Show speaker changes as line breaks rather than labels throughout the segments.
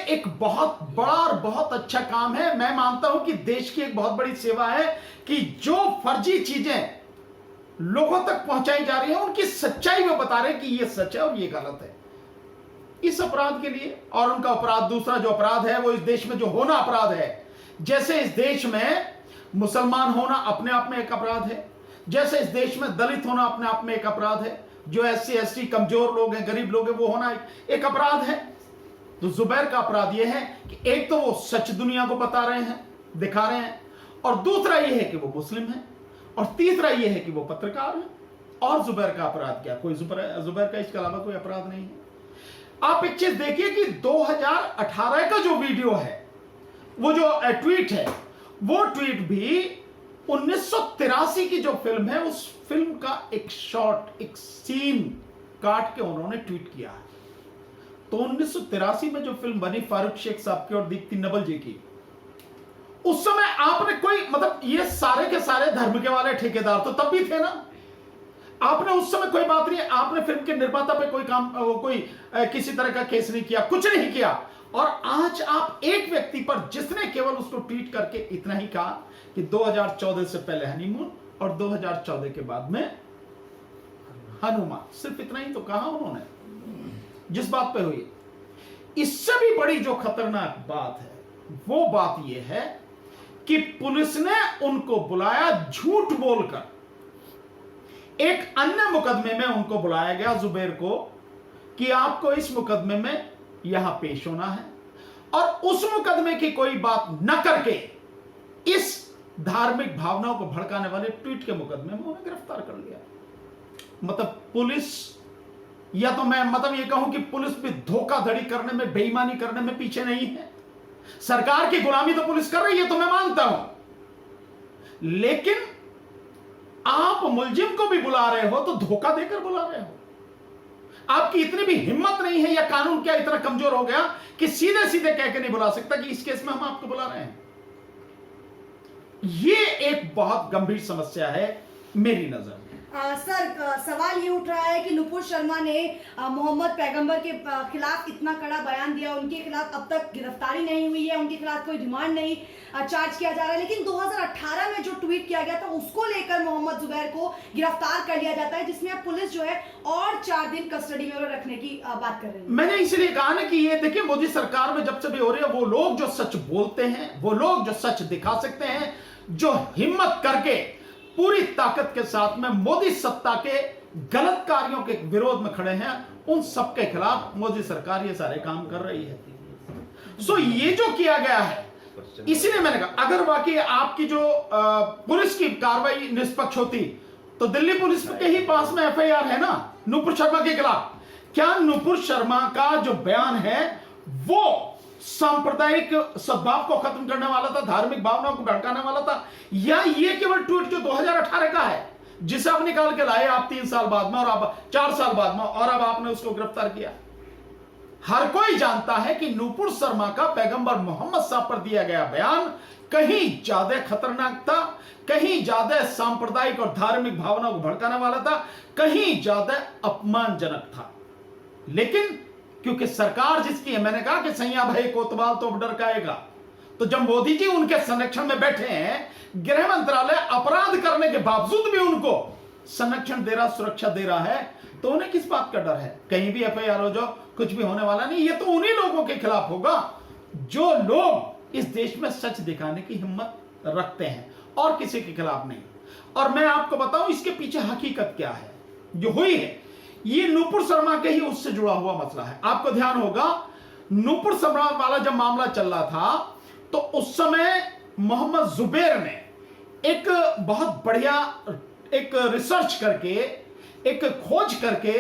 एक बहुत बड़ा और बहुत अच्छा काम है। मैं मानता हूं कि देश की एक बहुत बड़ी सेवा है कि जो फर्जी चीजें लोगों तक पहुंचाई जा रही है उनकी सच्चाई वो बता रहे हैं कि ये सच है और ये गलत है। इस अपराध के लिए और उनका अपराध, दूसरा जो अपराध है वो इस देश में जो होना अपराध है, जैसे इस देश में मुसलमान होना अपने आप में एक अपराध है, जैसे इस देश में दलित होना अपने आप में एक अपराध है, जो एससी एसटी कमजोर लोग हैं, गरीब लोग हैं, वो होना एक अपराध है। तो जुबैर का अपराध यह है कि एक तो वो सच दुनिया को बता रहे हैं, दिखा रहे हैं, और दूसरा यह है कि वो मुस्लिम है, और तीसरा यह है कि वो पत्रकार है। और जुबैर का अपराध क्या? कोई जुबैर का इसके अलावा कोई अपराध नहीं है। आप एक चीज देखिए कि 2018 का जो वीडियो है, वो जो ट्वीट है, वो ट्वीट भी 1983 की जो फिल्म है उस फिल्म का एक शॉट, एक सीन काट के उन्होंने ट्वीट किया है। तो 1983 में जो फिल्म बनी फारूक शेख साहब की और दीप्ति नवल जी की, उस समय आपने कोई, मतलब ये सारे के सारे धर्म के वाले ठेकेदार तो तब भी थे ना। आपने उस समय कोई बात नहीं, आपने फिल्म के निर्माता पे कोई काम, कोई किसी तरह का केस नहीं किया, कुछ नहीं किया। और आज आप एक व्यक्ति पर जिसने केवल उसको ट्वीट करके इतना ही कहा कि 2014 से पहले हनीमून और 2014 के बाद में हनुमान, सिर्फ इतना ही तो कहा उन्होंने, जिस बात पे हुई। इससे भी बड़ी जो खतरनाक बात है वो बात यह है कि पुलिस ने उनको बुलाया झूठ बोलकर। एक अन्य मुकदमे में उनको बुलाया गया जुबैर को कि आपको इस मुकदमे में यहां पेश होना है, और उस मुकदमे की कोई बात न करके इस धार्मिक भावनाओं को भड़काने वाले ट्वीट के मुकदमे में उन्हें गिरफ्तार कर लिया। मतलब पुलिस, या तो मैं मतलब ये कहूं कि पुलिस भी धोखाधड़ी करने में, बेईमानी करने में पीछे नहीं है। सरकार की गुलामी तो पुलिस कर रही है, तो मैं मानता हूं, लेकिन आप मुलजिम को भी बुला रहे हो तो धोखा देकर बुला रहे हो। आपकी इतनी भी हिम्मत नहीं है, या कानून क्या इतना कमजोर हो गया कि सीधे सीधे कह के नहीं बुला सकता कि इस केस में हम आपको बुला रहे हैं। ये एक बहुत गंभीर समस्या है मेरी नजर में।
सर, सवाल ये उठ रहा है कि नुपुर शर्मा ने मोहम्मद पैगंबर के खिलाफ इतना कड़ा बयान दिया, उनके खिलाफ अब तक गिरफ्तारी नहीं हुई है, उनके खिलाफ कोई रिमांड नहीं चार्ज किया जा रहा है, लेकिन 2018 में जो ट्वीट किया गया था उसको लेकर मोहम्मद जुबैर को गिरफ्तार कर लिया जाता है, जिसमें अब पुलिस जो है और 4 दिन कस्टडी में रखने की बात कर रही है।
मैंने इसलिए कहा ना कि ये देखिए, मोदी सरकार में जब से भी हो रही है, वो लोग जो सच बोलते हैं, वो लोग जो सच दिखा सकते हैं, जो हिम्मत करके पूरी ताकत के साथ में मोदी सत्ता के गलत कार्यों के विरोध में खड़े हैं, उन सबके खिलाफ मोदी सरकार ये सारे काम कर रही है। सो ये जो किया गया है, इसीलिए मैंने कहा अगर वाकई आपकी जो पुलिस की कार्रवाई निष्पक्ष होती तो दिल्ली पुलिस के ही पास में एफआईआर है ना नुपुर शर्मा के खिलाफ। क्या नुपुर शर्मा का जो बयान है वो सांप्रदायिक सद्भाव को खत्म करने वाला था, धार्मिक भावनाओं को भड़काने वाला था, या ये केवल ट्वीट जो 2018 का है जिसे आप निकाल के लाए आप 3 साल बाद में और अब 4 साल बाद में, और अब आपने उसको गिरफ्तार किया? हर कोई जानता है कि नुपुर शर्मा का पैगंबर मोहम्मद साहब पर दिया गया बयान कहीं ज्यादा खतरनाक था, कहीं ज्यादा सांप्रदायिक और धार्मिक भावनाओं को भड़काने वाला था, कहीं ज्यादा अपमानजनक था। लेकिन क्योंकि सरकार जिसकी है, मैंने कहा कि सैया भाई कोतवाल तो डर काएगा, तो जब मोदी जी उनके संरक्षण में बैठे हैं, गृह मंत्रालय अपराध करने के बावजूद भी उनको संरक्षण दे रहा, सुरक्षा दे रहा है, तो उन्हें किस बात का डर है? कहीं भी एफआईआर हो जाओ, कुछ भी होने वाला नहीं। ये तो उन्हीं लोगों के खिलाफ होगा जो लोग इस देश में सच दिखाने की हिम्मत रखते हैं, और किसी के खिलाफ नहीं। और मैं आपको बताऊं इसके पीछे हकीकत क्या है जो हुई है। ये नुपुर शर्मा के ही उससे जुड़ा हुआ मसला है। आपको ध्यान होगा नुपुर शर्मा वाला जब मामला चल रहा था तो उस समय मोहम्मद जुबैर ने एक बहुत बढ़िया एक रिसर्च करके, एक खोज करके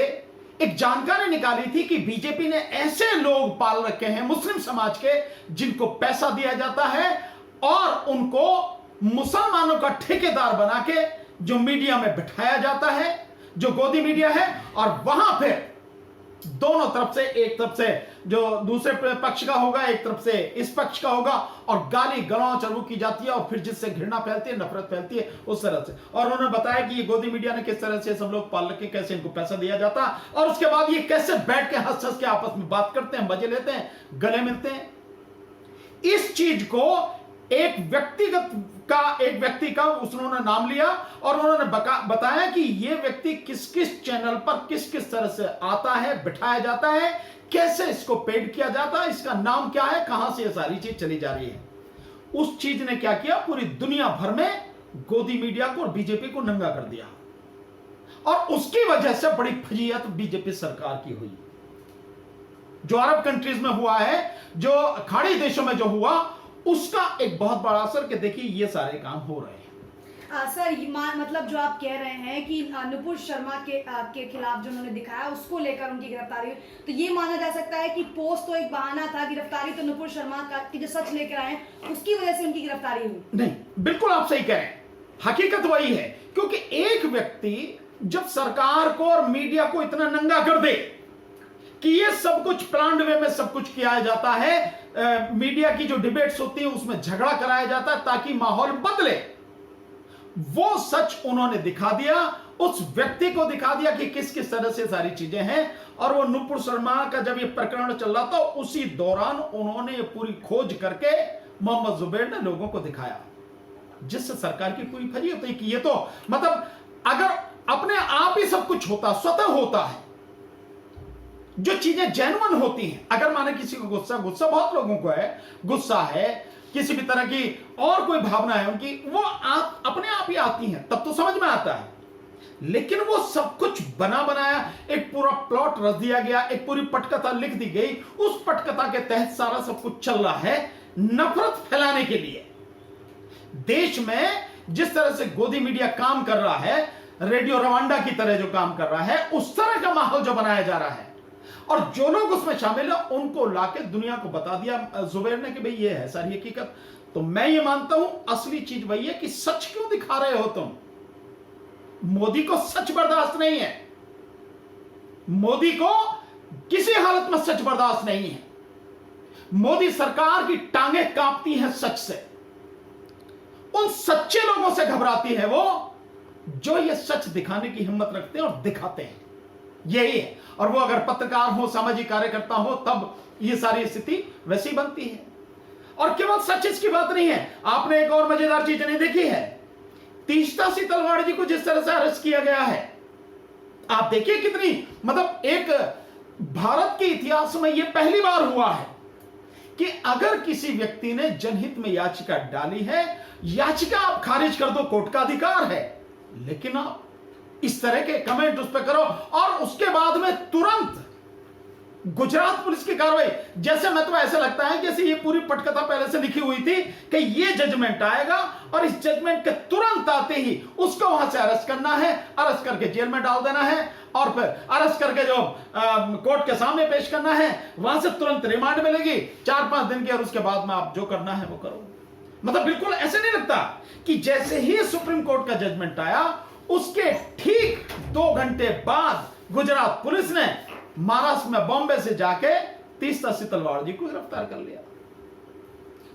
एक जानकारी निकाली थी कि बीजेपी ने ऐसे लोग पाल रखे हैं मुस्लिम समाज के जिनको पैसा दिया जाता है और उनको मुसलमानों का ठेकेदार बना के जो मीडिया में बिठाया जाता है, जो गोदी मीडिया है, और वहां फिर दोनों तरफ से, एक तरफ से जो दूसरे पक्ष का होगा, एक तरफ से इस पक्ष का होगा, और गाली गलौच चालू की जाती है, और फिर जिससे घृणा फैलती है, नफरत फैलती है, उस तरह से। और उन्होंने बताया कि ये गोदी मीडिया ने किस तरह से सब लोग पाल के, कैसे इनको पैसा दिया जाता, और उसके बाद ये कैसे बैठ के हंस हंस के आपस में बात करते हैं, मजे लेते हैं, गले मिलते हैं। इस चीज को एक व्यक्ति का उन्होंने नाम लिया और उन्होंने बताया कि यह व्यक्ति किस किस चैनल पर किस किस तरह से आता है, बिठाया जाता है, कैसे इसको पेड किया जाता है, इसका नाम क्या है, कहां से यह सारी चीज चली जा रही है। उस चीज ने क्या किया, पूरी दुनिया भर में गोदी मीडिया को और बीजेपी को नंगा कर दिया और उसकी वजह से बड़ी फजीयत बीजेपी सरकार की हुई। जो अरब कंट्रीज में हुआ है, जो खाड़ी देशों में जो हुआ, उसका एक बहुत बड़ा असर कि देखिए ये सारे काम हो रहे हैं।
सर मतलब जो आप कह रहे हैं कि नुपुर शर्मा के खिलाफ जो उन्होंने दिखाया उसको लेकर उनकी गिरफ्तारी हुई, तो ये माना जा सकता है कि पोस्ट तो एक बहाना था, गिरफ्तारी तो नुपुर शर्मा की जो सच लेकर आए उसकी वजह से उनकी गिरफ्तारी हुई? नहीं, बिल्कुल आप सही कह रहे हैं,
हकीकत वही है। क्योंकि एक व्यक्ति जब सरकार को और मीडिया को इतना नंगा कर दे कि ये सब कुछ प्लान्ड वे में सब कुछ किया जाता है, मीडिया की जो डिबेट्स होती है उसमें झगड़ा कराया जाता है ताकि माहौल बदले, वो सच उन्होंने दिखा दिया, उस व्यक्ति को दिखा दिया कि किस किस तरह से सारी चीजें हैं। और वो नुपुर शर्मा का जब ये प्रकरण चल रहा था उसी दौरान उन्होंने ये पूरी खोज करके मोहम्मद जुबैर ने लोगों को दिखाया, जिससे सरकार की पूरी फजीयत है कि ये तो मतलब अगर अपने आप ही सब कुछ होता, स्वतः होता है, जो चीजें जेन्युइन होती हैं, अगर माने किसी को गुस्सा बहुत लोगों को है, गुस्सा है, किसी भी तरह की और कोई भावना है उनकी, वो अपने आप ही आती हैं, तब तो समझ में आता है। लेकिन वो सब कुछ बना बनाया, एक पूरा प्लॉट रच दिया गया, एक पूरी पटकथा लिख दी गई, उस पटकथा के तहत सारा सब कुछ चल रहा है नफरत फैलाने के लिए। देश में जिस तरह से गोदी मीडिया काम कर रहा है, रेडियो रवांडा की तरह जो काम कर रहा है, उस तरह का माहौल जो बनाया जा रहा है और जो लोग उसमें शामिल है उनको लाके दुनिया को बता दिया जुबैर ने कि भाई ये है सारी हकीकत। तो मैं ये मानता हूं असली चीज वही है कि सच क्यों दिखा रहे हो तुम। मोदी को सच बर्दाश्त नहीं है, मोदी को किसी हालत में सच बर्दाश्त नहीं है। मोदी सरकार की टांगे कांपती हैं सच से, उन सच्चे लोगों से घबराती है वो जो ये सच दिखाने की हिम्मत रखते हैं और दिखाते हैं, यही है। और वो अगर पत्रकार हो, सामाजिक कार्यकर्ता हो, तब ये सारी स्थिति वैसी बनती है। और केवल सच इसकी बात नहीं है, आपने एक और मजेदार चीज नहीं देखी है, तीस्ता सी तलवार जी को जिस तरह से अरेस्ट किया गया है, आप देखिए कितनी मतलब एक भारत के इतिहास में यह पहली बार हुआ है कि अगर किसी व्यक्ति ने जनहित में याचिका डाली है, याचिका आप खारिज कर दो, कोर्ट का अधिकार है, लेकिन आप इस तरह के कमेंट उस पर करो और उसके बाद में तुरंत गुजरात पुलिस की कार्रवाई, जैसे मैं तो ऐसा लगता है जैसे ये पूरी पटकथा पहले से लिखी हुई थी कि ये जजमेंट आएगा और इस जजमेंट के तुरंत आते ही उसको वहां से अरेस्ट करना है, अरेस्ट करके जेल में डाल देना है और फिर अरेस्ट करके जो कोर्ट के सामने पेश करना है, वहां से तुरंत रिमांड मिलेगी 4-5 दिन की और उसके बाद में आप जो करना है वो करो। मतलब बिल्कुल ऐसे नहीं लगता कि जैसे ही सुप्रीम कोर्ट का जजमेंट आया उसके ठीक 2 घंटे बाद गुजरात पुलिस ने महाराष्ट्र में बॉम्बे से जाके तीस्ता सी तलवार जी को गिरफ्तार कर लिया।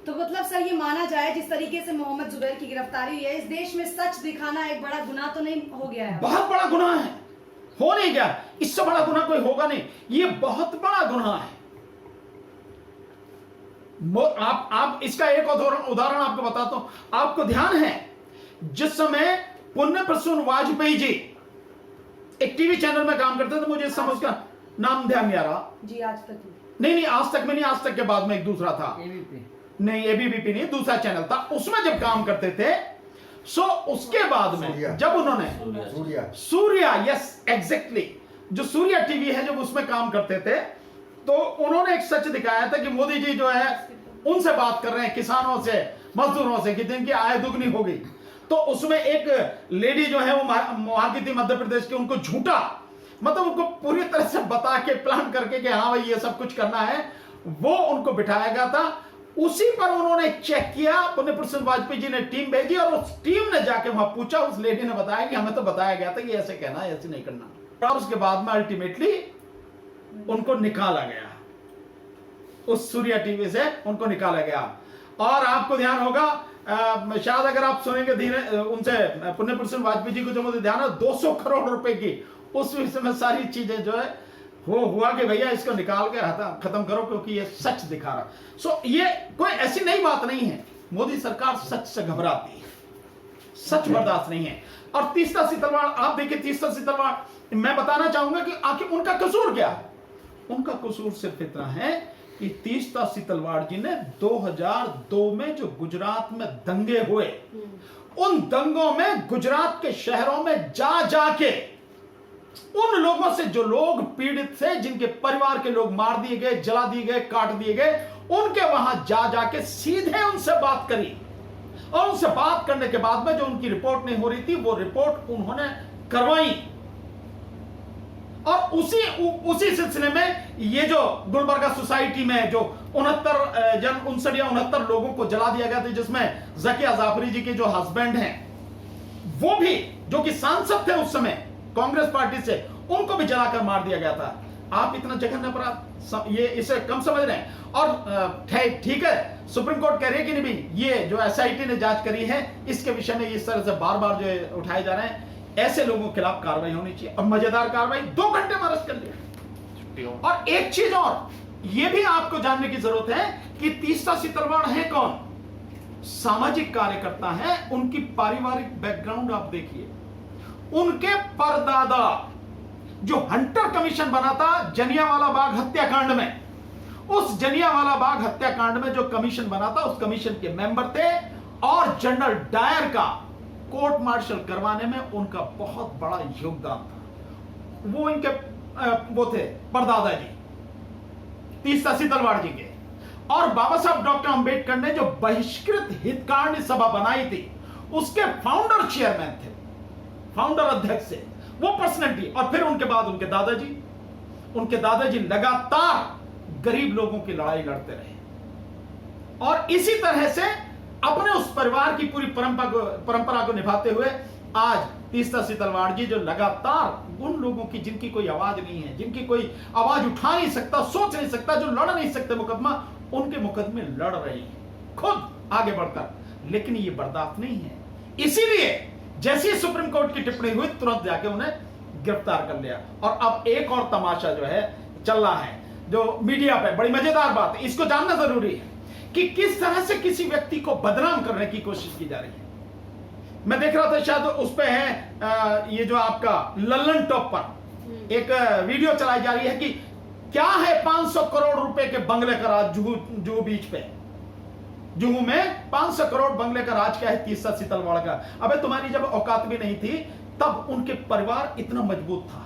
तो मतलब सर ये माना जाए जिस तरीके से मोहम्मद जुबैर की गिरफ्तारी हुई है, इस देश में सच दिखाना एक बड़ा गुनाह तो नहीं हो गया है?
बहुत बड़ा गुनाह है, हो नहीं गया, इससे बड़ा गुनाह कोई होगा नहीं, ये बहुत बड़ा गुनाह है। आप इसका एक उदाहरण आपको बताता हूं। आपको ध्यान है जिस समय पुण्य प्रसून वाजपेयी जी एक टीवी चैनल में काम करते थे, मुझे इस समय उसका नाम ध्यान नहीं आ रहा जी, आज तक नहीं, आज तक में नहीं, आज तक के बाद में एक दूसरा था, नहीं एबीवीपी नहीं, दूसरा चैनल था, उसमें जब काम करते थे, सो उसके बाद में जब उन्होंने सूर्या, यस एग्जैक्टली, जो सूर्या टीवी है जब उसमें काम करते थे, तो उन्होंने एक सच दिखाया था कि मोदी जी जो है उनसे बात कर रहे हैं, किसानों से, मजदूरों से, कि जिनकी आय दुगनी हो गई। तो उसमें एक लेडी जो है वो वहां की थी मध्य प्रदेश की, उनको झूठा मतलब उनको पूरी तरह से बता के प्लान करके कि हाँ भाई ये सब कुछ करना है, वो उनको बिठाया गया था। उसी पर उन्होंने चेक किया, पुण्य प्रसून वाजपेयी जी ने टीम भेजी और उस टीम ने जाके वहां पूछा, उस लेडी ने बताया कि हमें तो बताया गया था कि ऐसे कहना है, ऐसे नहीं करना, और उसके बाद में अल्टीमेटली उनको निकाला गया, उस सूर्या टीवी से उनको निकाला गया। और आपको ध्यान होगा, शायद अगर आप सुनेंगे धीरे उनसे, पुण्य प्रसून वाजपेयी जी को जो मुझे ध्यान है, 200 करोड़ रुपए की उस विषय में सारी चीजें जो है वो हुआ कि भैया इसको निकाल के खत्म करो क्योंकि ये सच दिखा रहा। सो ये कोई ऐसी नई बात नहीं है। मोदी सरकार सच से घबराती है, सच बर्दाश्त नहीं है। और तीसरा तलवार आप देखिए, तीसरा तलवार मैं बताना चाहूंगा कि आखिर उनका कसूर क्या है। उनका कसूर सिर्फ इतना है कि तीसरा तलवार जी ने 2002 में जो गुजरात में दंगे हुए, उन दंगों में गुजरात के शहरों में जा जाके उन लोगों से जो लोग पीड़ित थे, जिनके परिवार के लोग मार दिए गए, जला दिए गए, काट दिए गए, उनके वहां जा जाके सीधे उनसे बात करी। और उनसे बात करने के बाद में जो उनकी रिपोर्ट नहीं हो रही थी, वो रिपोर्ट उन्होंने करवाई। और उसी सिलसिले में ये जो गुलबर्गा सोसाइटी में जो 69 या 69 लोगों को जला दिया गया था, जिसमें ज़किया जाफरी जी के जो हस्बैंड हैं, वो भी जो कि सांसद थे उस समय कांग्रेस पार्टी से, उनको भी जलाकर मार दिया गया था। आप इतना जघन्य अपराध ये इसे कम समझ रहे हैं। और ठीक है, सुप्रीम कोर्ट कह रही है कि नहीं भाई, ये जो एसआईटी ने जांच करी है, इसके विषय में इस तरह से बार बार जो उठाए जा रहे हैं, ऐसे लोगों के खिलाफ कार्रवाई होनी चाहिए। और मजेदार कार्रवाई, 2 घंटे में अरेस्ट कर लिया। और एक चीज और ये भी आपको जानने की जरूरत है कि तीसरा तलवार है कौन। सामाजिक कार्यकर्ता है। उनकी पारिवारिक बैकग्राउंड आप देखिए। उनके परदादा जो हंटर कमीशन बना था जलियांवाला बाग हत्याकांड में, उस जलियांवाला बाग हत्याकांड में जो कमीशन बना था, उस कमीशन के मेंबर थे। और जनरल डायर का कोर्ट मार्शल करवाने में उनका बहुत बड़ा योगदान था। वो इनके वो थे परदादा जी, तीसरा तलवार जी के। और बाबा साहब डॉक्टर अंबेडकर ने जो बहिष्कृत हितकारिणी सभा बनाई थी, उसके फाउंडर चेयरमैन थे, फाउंडर अध्यक्ष थे वो पर्सनैलिटी। और फिर उनके बाद उनके दादाजी लगातार गरीब लोगों की लड़ाई लड़ते रहे। और इसी तरह से अपने उस परिवार की पूरी परंपरा को निभाते हुए आज तीसरा तलवार जी जो लगातार उन लोगों की जिनकी कोई आवाज नहीं है, जिनकी कोई आवाज उठा नहीं सकता, सोच नहीं सकता, जो लड़ नहीं सकते मुकदमा, उनके मुकदमे लड़ रहे हैं खुद आगे बढ़कर। लेकिन ये बर्दाश्त नहीं है। इसीलिए जैसी सुप्रीम कोर्ट की टिप्पणी हुई, तुरंत जाके उन्हें गिरफ्तार कर लिया। और अब एक और तमाशा जो है चल रहा है, जो मीडिया पे बड़ी मजेदार बात है, इसको जानना जरूरी है कि किस तरह से किसी व्यक्ति को बदनाम करने की कोशिश की जा रही है। मैं देख रहा था, शायद उस पे है ये जो आपका लल्लन टॉप पर एक वीडियो चलाई जा रही है कि क्या है 500 करोड़ रुपए के बंगले का राज जुहू बीच पे। जुहू में 500 करोड़ बंगले का राज क्या है तीसरा तलवार का। अबे तुम्हारी जब औकात भी नहीं थी, तब उनके परिवार इतना मजबूत था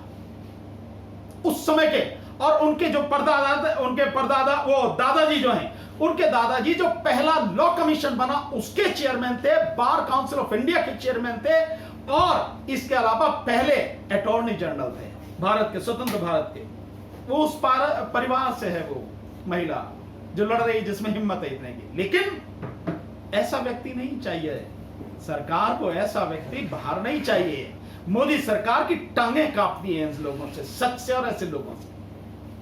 उस समय के। और उनके जो परदादा वो दादाजी जो हैं, उनके दादाजी जो पहला लॉ कमीशन बना उसके चेयरमैन थे, बार काउंसिल ऑफ इंडिया के चेयरमैन थे। और इसके अलावा पहले अटॉर्नी जनरल थे भारत के, स्वतंत्र भारत के। वो उस परिवार से है वो महिला जो लड़ रही, जिसमें हिम्मत है इतने की। लेकिन ऐसा व्यक्ति नहीं चाहिए सरकार को, ऐसा व्यक्ति बाहर नहीं चाहिए। मोदी सरकार की टांगें कांपती हैं इन लोगों से, सच से और ऐसे लोगों से।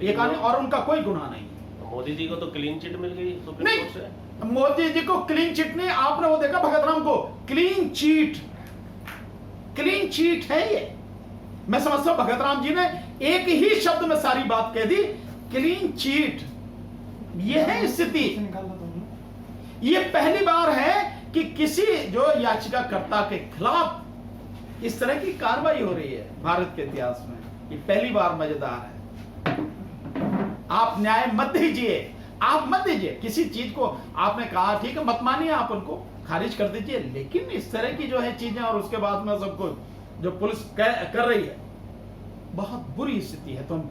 ये कहानी, और उनका कोई गुनाह नहीं।
मोदी जी को तो क्लीन चिट मिल गई सुप्रीम कोर्ट से।
मोदी जी को क्लीन चिट नहीं, आपने वो देखा भगत राम को क्लीन चीट, क्लीन चीट है ये। मैं समझता हूं भगत राम जी ने एक ही शब्द में सारी बात कह दी, क्लीन चीट। ये है स्थिति। ये पहली बार है कि किसी जो याचिकाकर्ता के खिलाफ इस तरह की कार्रवाई हो रही है भारत के इतिहास में। ये पहली बार मजेदार है। आप न्याय मत दीजिए, आप मत दीजिए किसी चीज को। आपने कहा ठीक है, मत मानिए, आप उनको खारिज कर दीजिए, लेकिन इस तरह की जो है चीजें, और उसके बाद में सबको जो पुलिस कर रही है, बहुत बुरी स्थिति है। तो हम